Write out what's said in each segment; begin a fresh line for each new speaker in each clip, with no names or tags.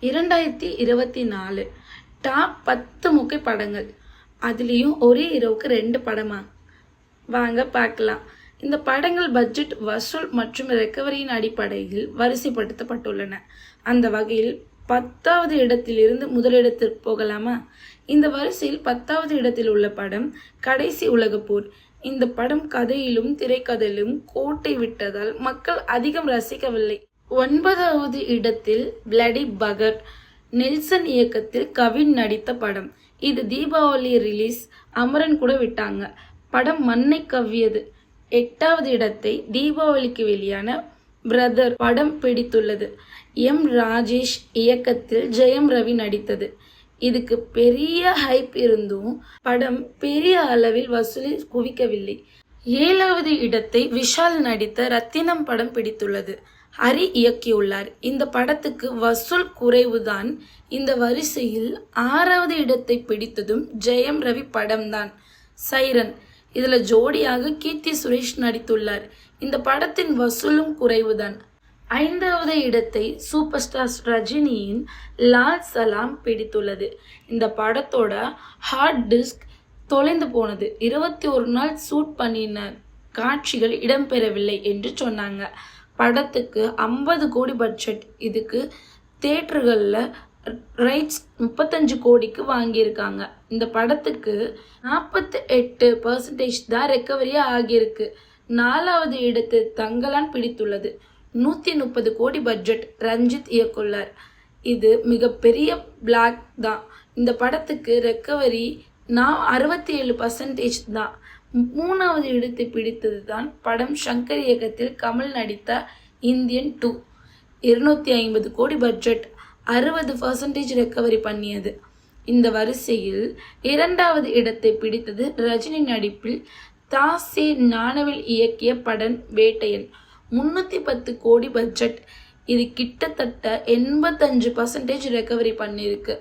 2024 top 10 முக்கிய படங்கள். அதுலேயும் ஒரே இரவுக்கு 2 படமா? வாங்க பார்க்கலாம். இந்த படங்கள் பட்ஜெட், வசூல் மற்றும் ரெக்கவரியின் அடிப்படையில் வரிசைப்படுத்தப்பட்டுள்ளன. அந்த வகையில் 10வது இடத்திலிருந்து முதலிடத்திற்கு போகலாமா? இந்த வரிசையில் 10வது இடத்தில் உள்ள படம் கடைசி உலகப்போர். இந்த படம் கதையிலும் திரைக்கதையிலும் கோட்டை விட்டதால் மக்கள் அதிகம் ரசிக்கவில்லை. 9வது இடத்தில் பிளடி பகர், நெல்சன் இயக்கத்தில் கவின் நடித்த படம். இது தீபாவளி ரிலீஸ். அமரன் கூட விட்டாங்க. படம் மண்ணை கவ்வியது. 8வது இடத்தை தீபாவளிக்கு வெளியான பிரதர் படம் பிடித்துள்ளது. எம். ராஜேஷ் இயக்கத்தில் ஜெயம் ரவி நடித்தது. இதுக்கு பெரிய ஹைப் இருந்தும் படம் பெரிய அளவில் வசூலை குவிக்கவில்லை. 7வது இடத்தை விஷால் நடித்த ரத்தினம் படம் பிடித்துள்ளது. ஹரி இயக்கியுள்ளார். இந்த படத்துக்கு வசூல் குறைவுதான். இந்த வரிசையில் 6வது இடத்தை பிடித்ததும் ஜெயம் ரவி படம்தான், சைரன். இதுல ஜோடியாக கீர்த்தி சுரேஷ் நடித்துள்ளார். இந்த படத்தின் வசூலும் குறைவுதான். 5வது இடத்தை சூப்பர் ஸ்டார் ரஜினியின் லால் சலாம் பிடித்துள்ளது. இந்த படத்தோட ஹார்ட் டிஸ்க் தொலைந்து போனது. 21 நாள் ஷூட் பண்ணின காட்சிகள் இடம்பெறவில்லை என்று சொன்னாங்க. படத்துக்கு 50 கோடி பட்ஜெட். இதுக்கு தியேட்டர்களில் ரைட்ஸ் 35 கோடிக்கு வாங்கியிருக்காங்க. இந்த படத்துக்கு 48% தான் ரெக்கவரியாக ஆகியிருக்கு. 4வது இடத்தை தங்கலான் பிடித்துள்ளது. 130 கோடி பட்ஜெட். ரஞ்சித் இயக்குள்ளார். இது மிகப்பெரிய பிளாக் தான். இந்த படத்துக்கு ரெக்கவரி 67% தான். 3வது இடத்தை பிடித்தது தான் படம் சங்கர் இயக்கத்தில் கமல் நடித்த இந்தியன் 2. 250 கோடி பட்ஜெட். 60% ரெக்கவரி பண்ணியது. இந்த வரிசையில் 2வது இடத்தை பிடித்தது ரஜினி நடிப்பில் தாசே ஞானவேல் இயக்கிய படம் வேட்டையன். 310 கோடி பட்ஜெட். இது கிட்டத்தட்ட 85% ரெக்கவரி பண்ணியிருக்கு.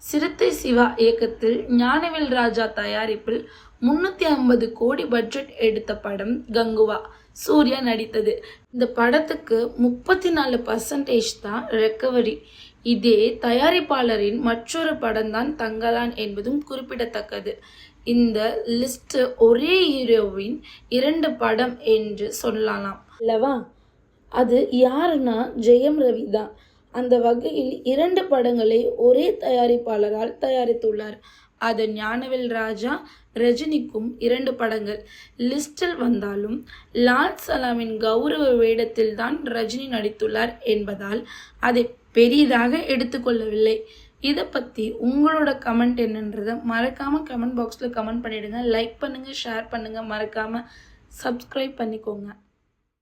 சிறுத்தை சிவா இயக்கத்தில் ஞானவேல் ராஜா தயாரிப்பில் 350 கோடி பட்ஜெட் எடுத்த படம் கங்குவா. சூர்யா நடித்தது. இந்த படத்துக்கு 34% தான் ரெக்கவரி. இதே தயாரிப்பாளரின் மற்றொரு படம்தான் தங்கலான் என்பதும் குறிப்பிடத்தக்கது. இந்த லிஸ்ட் ஒரே ஹீரோவின் 2 படம் என்று சொல்லலாம் அல்லவா? அது யாருன்னா ஜெயம் ரவி தான். அந்த வகையில் 2 படங்களை ஒரே தயாரிப்பாளரால் தயாரித்துள்ளார். அது ஞானவேல் ராஜா. ரஜினிக்கும் 2 படங்கள் லிஸ்டில் வந்தாலும் லால் சலாமின் கௌரவ வேடத்தில் தான் ரஜினி நடித்துள்ளார் என்பதால் அதை பெரிதாக எடுத்துக்கொள்ளவில்லை. இதை பற்றி உங்களோட கமெண்ட் என்னன்றதை மறக்காமல் கமெண்ட் பாக்ஸில் கமெண்ட் பண்ணிவிடுங்க. லைக் பண்ணுங்கள், ஷேர் பண்ணுங்கள், மறக்காமல் சப்ஸ்கிரைப் பண்ணிக்கோங்க.